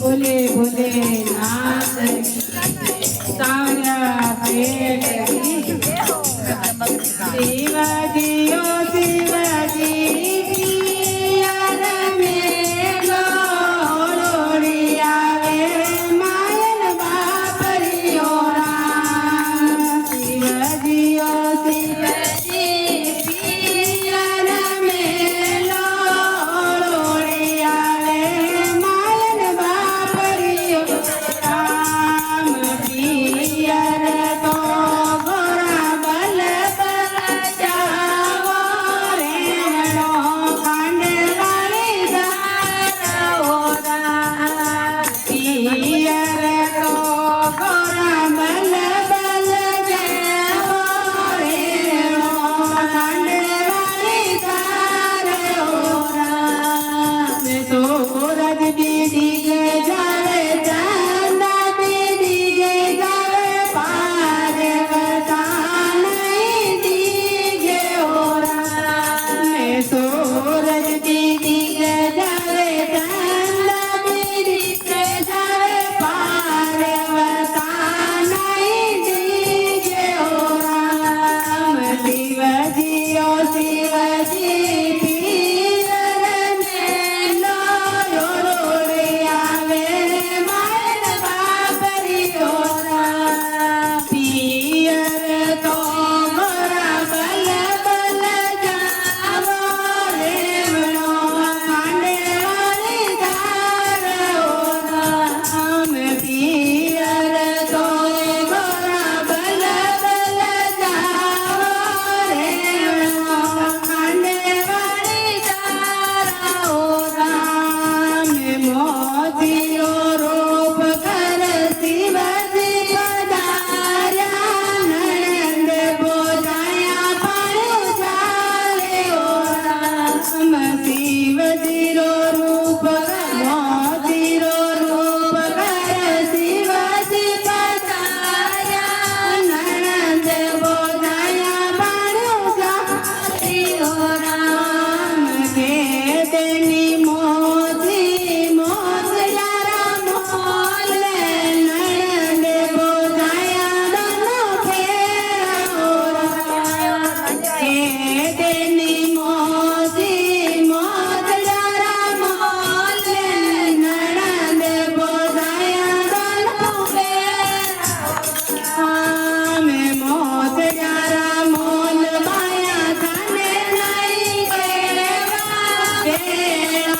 बोले बोले नाथ सावरा पेट शिवाजी ओ शिवाजी पियर में लोड़ी आवे मायन बापरियो राम शिवाजी ओ शिवाजी पियर में लोड़ी आवे मायन बापरियो राम पियर तो गोरा बल बल जावो रेणो कांडवाली जावो राम पियर तो गोरा बल बल जावो रेणो कांडवाली जावो राम सूरज बीड़ी के जावे चंदा बीड़ी के जावे पार वसान दीजे हो राम सूरज बीड़ी के जावे चंदा बीड़ी के जावे पार वसान दीजे हो राम शिवजी ओ शिवजी पीर में लोड़ी आवे मायन बापरियो राम पियर तो गोरा बल बल जावो रेवणो कांडवाली जावो राम पियर तो गोरा बल बल जावो रेवणो कांडवाली जावो राम मोतियो रूप कर शिवजी पधार्या नंद बोधाया पायो जाले ओ राम शिवजी रो रूप मोतियो रूप कर शिवजी पधार्या नंद बोधाया पायो जाले ओ राम के देनी मोती मोतियारा मोल नंद बोधाया दोनों फेरा ओ राम के देनी मोती मोतियारा मोल नंद बोधाया दोनों फेरा राम मोतियारा मोल माया थाने नहीं केवा बेड़ा